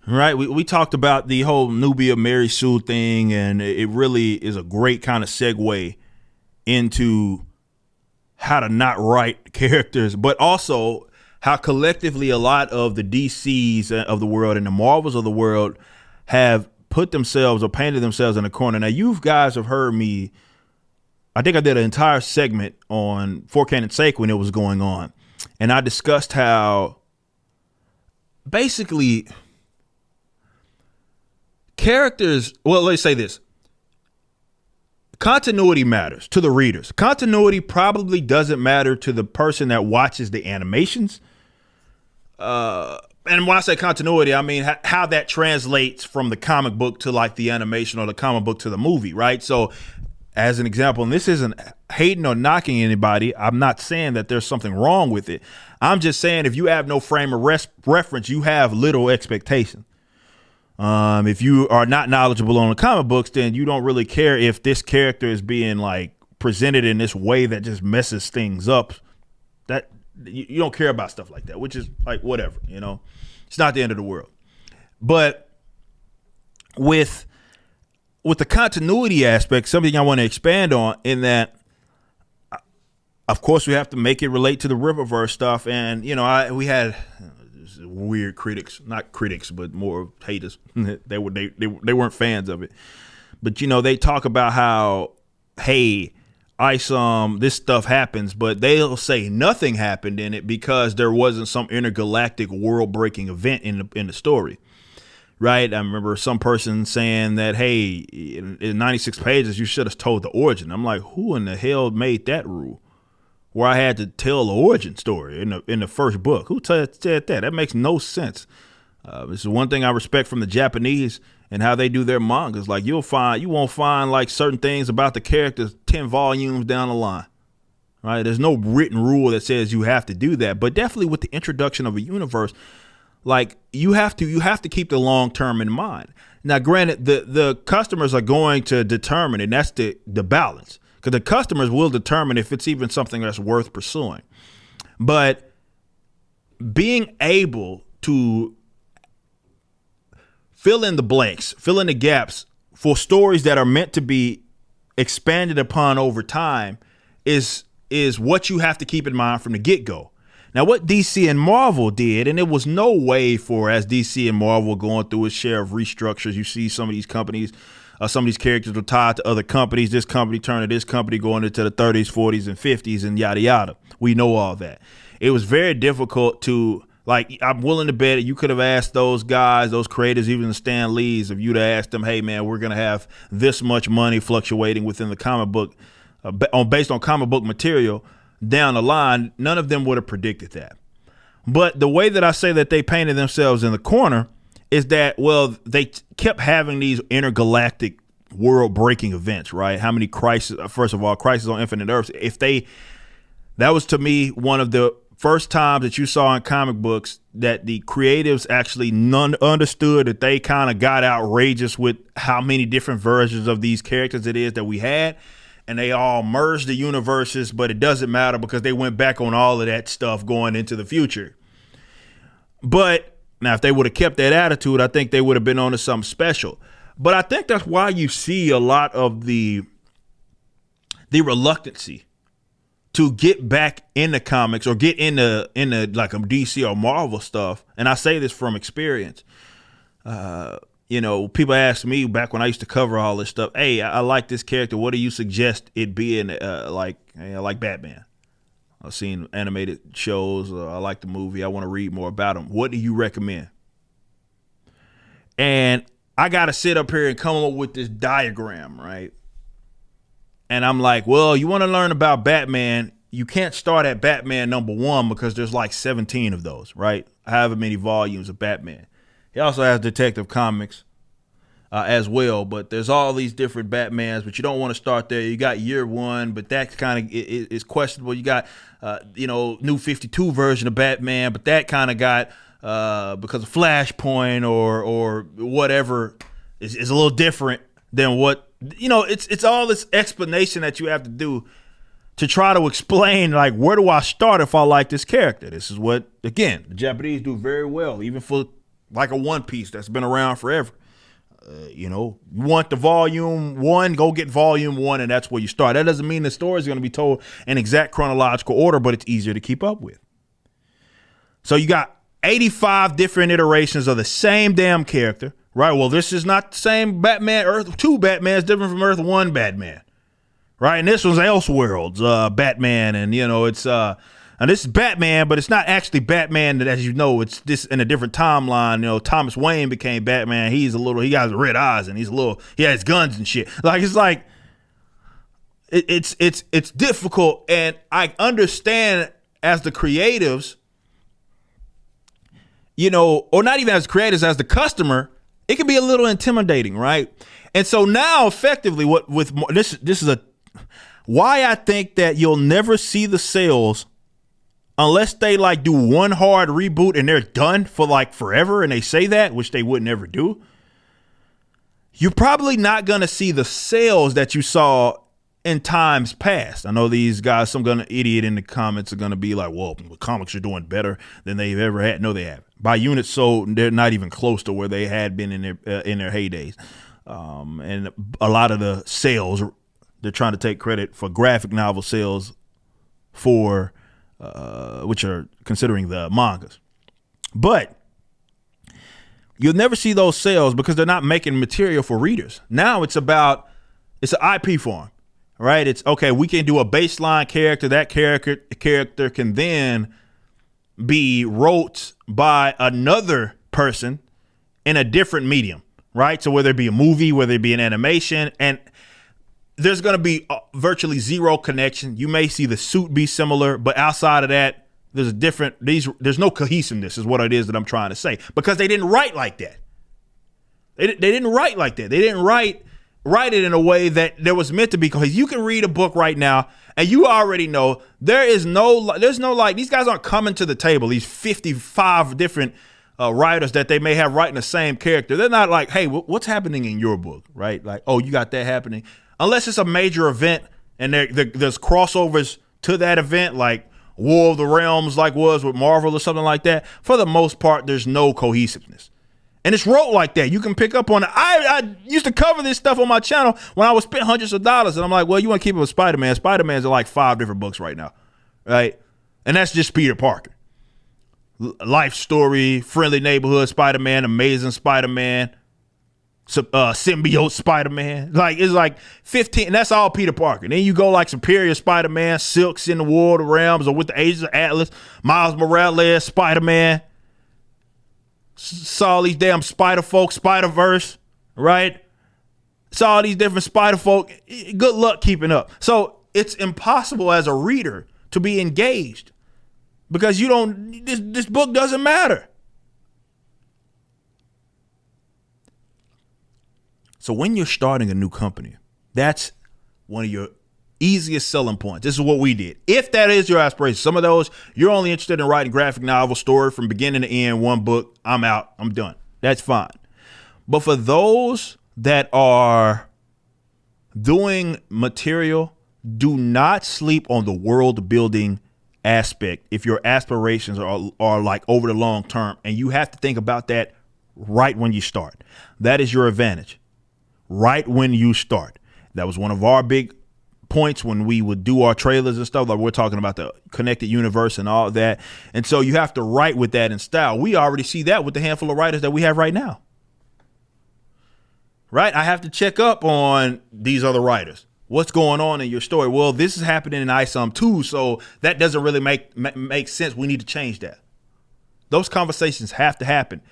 Right. We talked about the whole Nubia Mary Sue thing, and it really is a great kind of segue into how to not write characters, but also how collectively a lot of the DCs of the world and the Marvels of the world have put themselves or painted themselves in a corner. Now, you guys have heard me. I think I did an entire segment on 4K and Sake when it was going on, and I discussed how basically characters. Well, let's say this. Continuity matters to the readers. Continuity probably doesn't matter to the person that watches the animations. And when I say continuity, I mean how that translates from the comic book to like the animation or the comic book to the movie, right? So as an example, and this isn't hating or knocking anybody, I'm not saying that there's something wrong with it. I'm just saying if you have no frame of reference, you have little expectation. If you are not knowledgeable on the comic books, then you don't really care if this character is being like presented in this way that just messes things up. That you don't care about stuff like that, which is like whatever, it's not the end of the world. But with the continuity aspect, something I want to expand on in that, of course, we have to make it relate to the Riververse stuff. And, we had weird critics, not critics, but more haters. they weren't fans of it. But, they talk about how, hey, this stuff happens, but they'll say nothing happened in it because there wasn't some intergalactic world breaking event in the story. Right. I remember some person saying that, hey, in 96 pages, you should have told the origin. I'm like, who in the hell made that rule where I had to tell the origin story in the first book? Who said that? That makes no sense. This is one thing I respect from the Japanese and how they do their mangas. Like you won't find like certain things about the characters 10 volumes down the line. Right. There's no written rule that says you have to do that. But definitely with the introduction of a universe, like you have to keep the long term in mind. Now, granted, the customers are going to determine, and that's the balance, because the customers will determine if it's even something that's worth pursuing. But being able to fill in the blanks, fill in the gaps for stories that are meant to be expanded upon over time is what you have to keep in mind from the get-go. Now, what DC and Marvel did, and it was no way for as DC and Marvel going through its share of restructures. You see some of these companies, some of these characters were tied to other companies. This company turned to this company going into the 30s, 40s, and 50s and yada, yada. We know all that. It was very difficult to, like, I'm willing to bet you could have asked those guys, those creators, even the Stan Lees, if you'd have asked them, hey, man, we're going to have this much money fluctuating within the comic book based on comic book material down the line, none of them would have predicted that. But the way that I say that they painted themselves in the corner is that, well, they kept having these intergalactic world-breaking events, right? How many Crisis on Infinite Earths. That was to me one of the first times that you saw in comic books that the creatives actually understood that they kind of got outrageous with how many different versions of these characters it is that we had. And they all merged the universes, but it doesn't matter because they went back on all of that stuff going into the future. But now, if they would have kept that attitude, I think they would have been on to something special. But I think that's why you see a lot of the reluctancy to get back into comics or get into like a DC or Marvel stuff. And I say this from experience. People ask me back when I used to cover all this stuff, hey, I like this character. What do you suggest it being like? Hey, I like Batman. I've seen animated shows. I like the movie. I want to read more about him. What do you recommend? And I got to sit up here and come up with this diagram, right? And I'm like, well, you want to learn about Batman. You can't start at Batman #1 because there's like 17 of those, right? However many volumes of Batman. He also has Detective Comics as well, but there's all these different Batmans, but you don't want to start there. You got Year One, but that kind of is questionable. You got, New 52 version of Batman, but that kind of got, because of Flashpoint or whatever, is a little different than what, it's all this explanation that you have to do to try to explain, like, where do I start if I like this character? This is what, again, the Japanese do very well, even for like a One Piece that's been around forever. You want the volume 1, go get volume 1, and that's where you start. That doesn't mean the story is going to be told in exact chronological order, but it's easier to keep up with. So you got 85 different iterations of the same damn character, right? Well, this is not the same Batman. Earth 2 Batman is different from Earth 1 Batman, right? And this was Elseworlds Batman, and it's and this is Batman, but it's not actually Batman. That, as you know, it's this in a different timeline. Thomas Wayne became Batman. He got red eyes, and he has guns and shit. Like, it's like it's difficult, and I understand as the creatives, or not even as creators, as the customer, it can be a little intimidating, right? And so now, effectively, this is why I think that you'll never see the sales unless they like do one hard reboot and they're done for like forever, and they say that, which they would never do. You're probably not going to see the sales that you saw in times past. I know these guys, some idiot in the comments are going to be like, well, comics are doing better than they've ever had. No, they haven't. By units sold, they're not even close to where they had been in their heydays. And a lot of the sales, they're trying to take credit for graphic novel sales for which are considering the mangas. But you'll never see those sales because they're not making material for readers. Now it's an IP form, right? It's okay, we can do a baseline character. That character can then be wrote by another person in a different medium, right? So whether it be a movie, whether it be an animation, and there's going to be virtually zero connection. You may see the suit be similar, but outside of that, there's no cohesiveness is what it is that I'm trying to say, because they didn't write like that. They didn't write like that. They didn't write it in a way that there was meant to be. Because you can read a book right now and you already know there's no like, these guys aren't coming to the table. These 55 different writers that they may have writing the same character. They're not like, hey, what's happening in your book, right? Like, oh, you got that happening. Unless it's a major event and there's crossovers to that event, like War of the Realms, like was with Marvel or something like that. For the most part, there's no cohesiveness. And it's wrote like that. You can pick up on it. I used to cover this stuff on my channel when I would spend hundreds of dollars. And I'm like, well, you want to keep it with Spider-Man. Spider-Man's in like 5 different books right now, right? And that's just Peter Parker. Life Story, Friendly Neighborhood Spider-Man, Amazing Spider-Man, Symbiote Spider-Man. Like, it's like 15, and that's all Peter Parker. Then you go like Superior Spider-Man, Silks in the War of the Realms, or with the Agents of Atlas, Miles Morales, Spider-Man. Saw all these damn Spider-Folk, Spider-Verse, right? Saw all these different Spider-Folk. Good luck keeping up. So it's impossible as a reader to be engaged because this book doesn't matter. So when you're starting a new company, that's one of your easiest selling points. This is what we did. If that is your aspiration, some of those, you're only interested in writing graphic novel story from beginning to end, one book, I'm out, I'm done. That's fine. But for those that are doing material, do not sleep on the world building aspect if your aspirations are like over the long term. And you have to think about that right when you start. That is your advantage. Right when you start. That was one of our big points when we would do our trailers and stuff. Like, we're talking about the connected universe and all of that. And so you have to write with that in style. We already see that with the handful of writers that we have right now. Right? I have to check up on these other writers. What's going on in your story? Well, this is happening in ISOM too, so that doesn't really make sense. We need to change that. Those conversations have to happen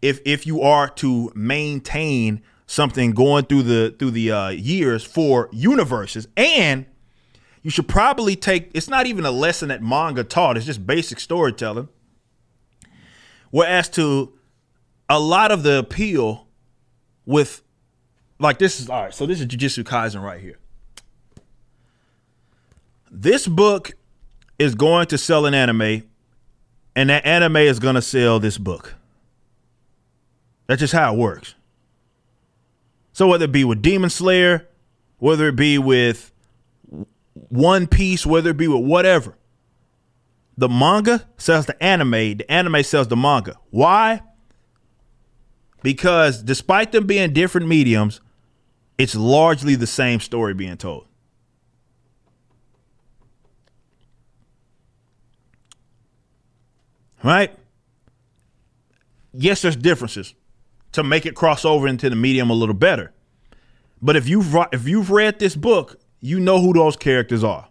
if you are to maintain something going through the years for universes. And you should probably it's not even a lesson that manga taught, it's just basic storytelling. Whereas to a lot of the appeal with, like, this is, all right, so this is Jujutsu Kaisen right here. This book is going to sell an anime, and that anime is going to sell this book. That's just how it works. So whether it be with Demon Slayer, whether it be with One Piece, whether it be with whatever, the manga sells the anime sells the manga. Why? because despite them being different mediums, it's largely the same story being told. Right? Yes, there's differences to make it cross over into the medium a little better. But if you've read this book, you know who those characters are.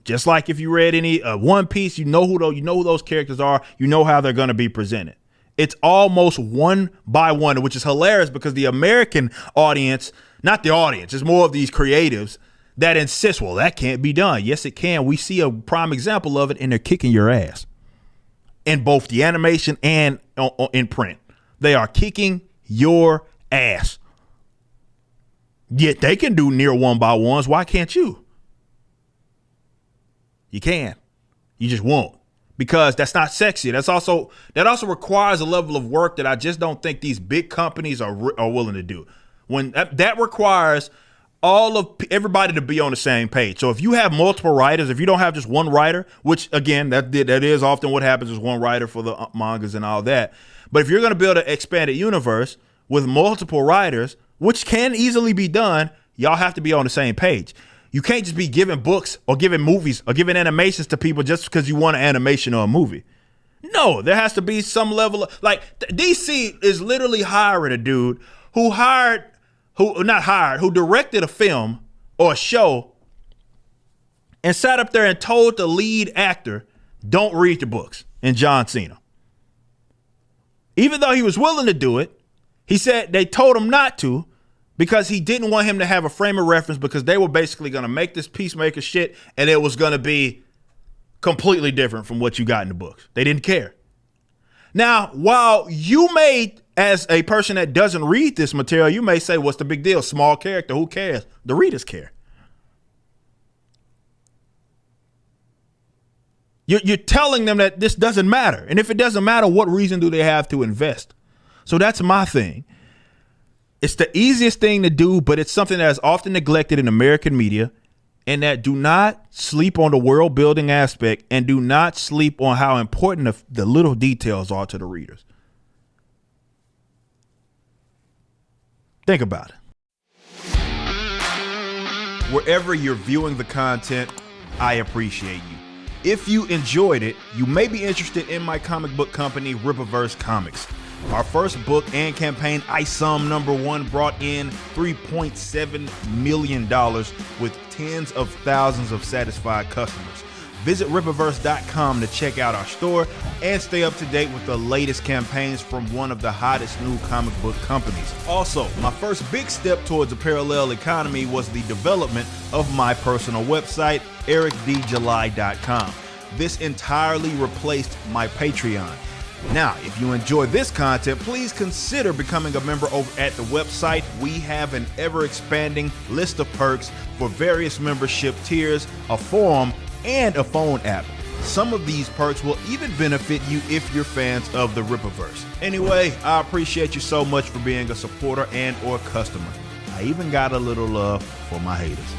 Just like if you read any One Piece, you know who those characters are. You know how they're going to be presented. It's almost one by one, which is hilarious because the American audience, not the audience, it's more of these creatives that insist, well, that can't be done. Yes, it can. We see a prime example of it, and they're kicking your ass in both the animation and in print. They are kicking your ass. Yet they can do near one by ones. Why can't you? You can. You just won't, because that's not sexy. That also requires a level of work that I just don't think these big companies are willing to do. When that requires everybody to be on the same page. So if you have multiple writers, if you don't have just one writer, which again that is often what happens, is one writer for the mangas and all that. But if you're going to build an expanded universe with multiple writers, which can easily be done, y'all have to be on the same page. You can't just be giving books or giving movies or giving animations to people just because you want an animation or a movie. No, there has to be some level of, like, DC is literally hiring a dude who directed a film or a show and sat up there and told the lead actor, don't read the books, and John Cena. Even though he was willing to do it, he said they told him not to because he didn't want him to have a frame of reference, because they were basically going to make this Peacemaker shit and it was going to be completely different from what you got in the books. They didn't care. Now, while you may, as a person that doesn't read this material, you may say, what's the big deal? Small character, who cares? The readers care. You're telling them that this doesn't matter. And if it doesn't matter, what reason do they have to invest? So that's my thing. It's the easiest thing to do, but it's something that is often neglected in American media, and that do not sleep on the world building aspect, and do not sleep on how important the little details are to the readers. Think about it. Wherever you're viewing the content, I appreciate you. If you enjoyed it, you may be interested in my comic book company, Rippaverse Comics. Our first book and campaign, ISOM #1, brought in $3.7 million with tens of thousands of satisfied customers. Visit Rippaverse.com to check out our store and stay up to date with the latest campaigns from one of the hottest new comic book companies. Also, my first big step towards a parallel economy was the development of my personal website, ericdjuly.com. This entirely replaced my Patreon. Now, if you enjoy this content, please consider becoming a member over at the website. We have an ever-expanding list of perks for various membership tiers, a forum, and a phone app. Some of these perks will even benefit you if you're fans of the Rippaverse. Anyway, I appreciate you so much for being a supporter and or customer. I even got a little love for my haters.